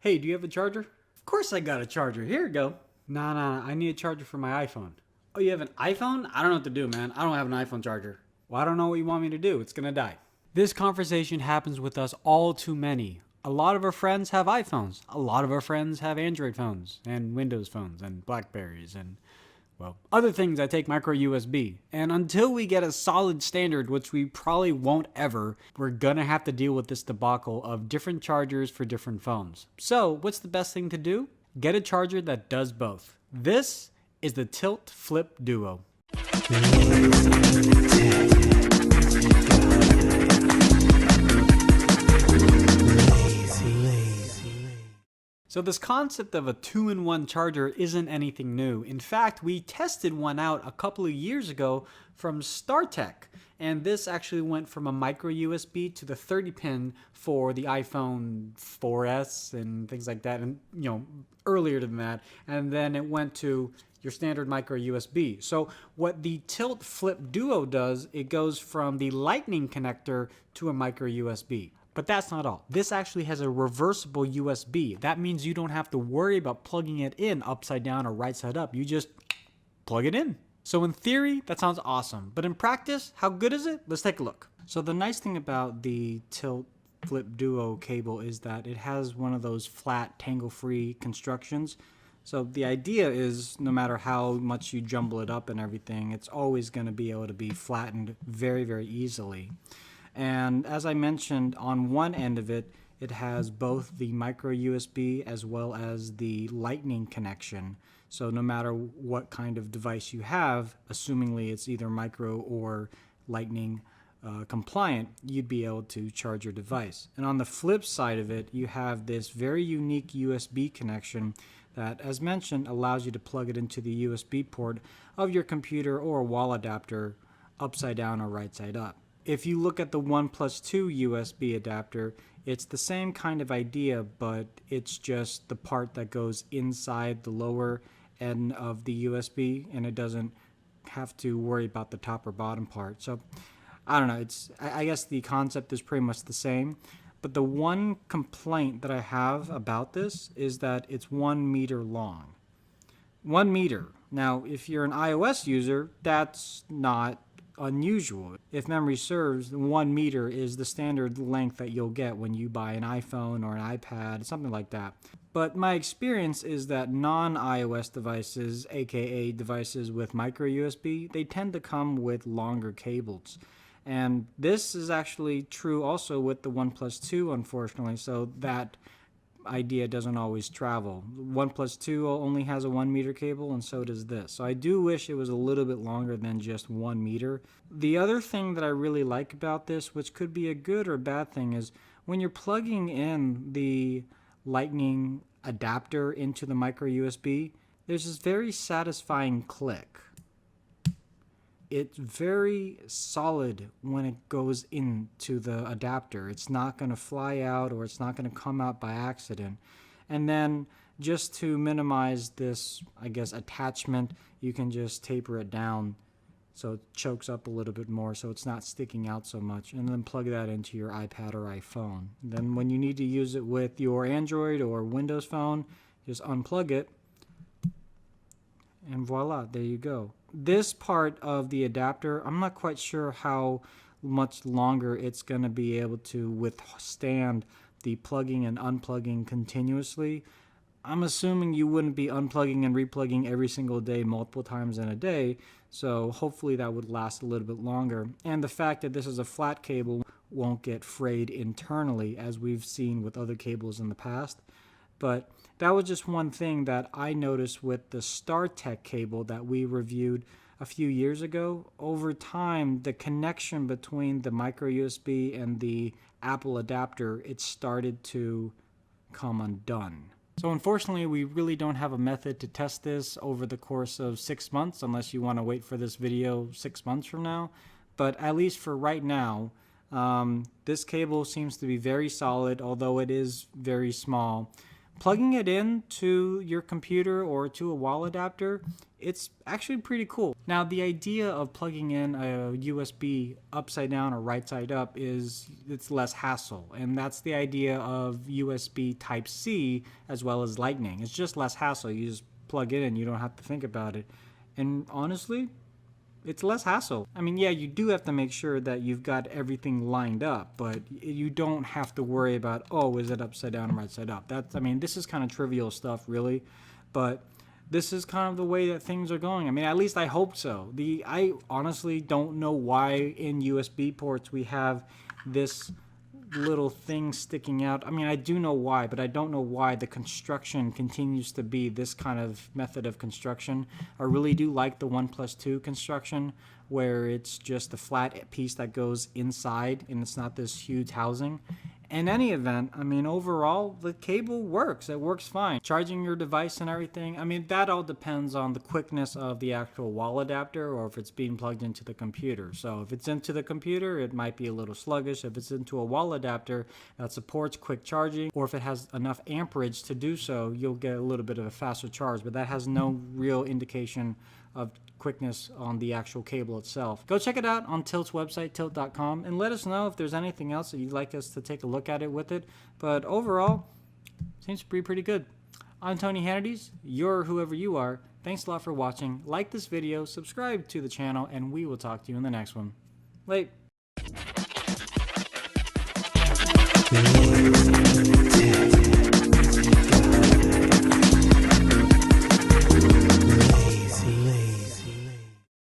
Hey, do you have a charger? Of course I got a charger. Here you go. Nah, I need a charger for my iPhone. Oh, you have an iPhone? I don't know what to do, man. I don't have an iPhone charger. Well, I don't know what you want me to do. It's gonna die. This conversation happens with us all too many. A lot of our friends have iPhones. A lot of our friends have Android phones and Windows phones and Blackberries and, well, other things that take micro USB. And until we get a solid standard, which we probably won't ever, we're gonna have to deal with this debacle of different chargers for different phones. So, what's the best thing to do? Get a charger that does both. This is the Tilt Flip Duo. So this concept of a 2-in-1 charger isn't anything new. In fact, we tested one out a couple of years ago from StarTech. And this actually went from a micro USB to the 30-pin for the iPhone 4S and things like that, and earlier than that. And then it went to your standard micro USB. So what the Tilt Flip Duo does, it goes from the Lightning connector to a micro USB. But that's not all. This actually has a reversible USB. That means you don't have to worry about plugging it in upside down or right side up. You just plug it in. So in theory, that sounds awesome. But in practice, how good is it? Let's take a look. So the nice thing about the Tilt Flip Duo cable is that it has one of those flat, tangle-free constructions. So the idea is no matter how much you jumble it up and everything, it's always going to be able to be flattened very, very easily. And as I mentioned, on one end of it, it has both the micro USB as well as the Lightning connection. So no matter what kind of device you have, assumingly it's either micro or Lightning compliant, you'd be able to charge your device. And on the flip side of it, you have this very unique USB connection that, as mentioned, allows you to plug it into the USB port of your computer or a wall adapter upside down or right side up. If you look at the 1+2 USB adapter, it's the same kind of idea, but it's just the part that goes inside the lower end of the USB, and it doesn't have to worry about the top or bottom part. So, I don't know, I guess the concept is pretty much the same, but the one complaint that I have about this is that it's 1 meter long. 1 meter. Now, if you're an iOS user, that's not unusual. If memory serves, 1 meter is the standard length that you'll get when you buy an iPhone or an iPad, something like that. But my experience is that non-iOS devices, aka devices with micro USB, they tend to come with longer cables. And this is actually true also with the 1+2, unfortunately, so that idea doesn't always travel. 1+2 only has a 1 meter cable, and so does this. So I do wish it was a little bit longer than just 1 meter. The other thing that I really like about this, which could be a good or bad thing, is when you're plugging in the Lightning adapter into the micro USB, there's this very satisfying click. It's very solid when it goes into the adapter. It's not going to fly out or it's not going to come out by accident. And then just to minimize this, I guess, attachment, you can just taper it down so it chokes up a little bit more so it's not sticking out so much. And then plug that into your iPad or iPhone. Then when you need to use it with your Android or Windows phone, just unplug it. And voila, there you go. This part of the adapter, I'm not quite sure how much longer it's going to be able to withstand the plugging and unplugging continuously. I'm assuming you wouldn't be unplugging and replugging every single day multiple times in a day, so hopefully that would last a little bit longer. And the fact that this is a flat cable won't get frayed internally as we've seen with other cables in the past. But that was just one thing that I noticed with the StarTech cable that we reviewed a few years ago. Over time, the connection between the micro USB and the Apple adapter, it started to come undone. So unfortunately, we really don't have a method to test this over the course of 6 months, unless you want to wait for this video 6 months from now. But at least for right now, this cable seems to be very solid, although it is very small. plugging it in to your computer or to a wall adapter, it's actually pretty cool. Now, the idea of plugging in a USB upside down or right side up is it's less hassle. And that's the idea of USB Type-C as well as Lightning. It's just less hassle. You just plug it in, you don't have to think about it. And honestly, it's less hassle. I mean, yeah, you do have to make sure that you've got everything lined up, but you don't have to worry about, oh, is it upside down or right side up? I mean, this is kind of trivial stuff, really, but this is kind of the way that things are going. I mean, at least I hope so. I honestly don't know why in USB ports we have this little thing sticking out. I mean, I do know why, but I don't know why the construction continues to be this kind of method of construction. I really do like the 1+2 construction, where it's just a flat piece that goes inside and it's not this huge housing. In any event, I mean, overall, the cable works. It works fine. Charging your device and everything, I mean, that all depends on the quickness of the actual wall adapter or if it's being plugged into the computer. So if it's into the computer, it might be a little sluggish. If it's into a wall adapter that supports quick charging, or if it has enough amperage to do so, you'll get a little bit of a faster charge, but that has no real indication of quickness on the actual cable itself. Go check it out on Tilt's website, tilt.com, and let us know if there's anything else that you'd like us to take a look at it with it. But overall, seems to be pretty good. I'm Tony Hannity's, you're whoever you are. Thanks a lot for watching. Like this video, subscribe to the channel, and we will talk to you in the next one. Late.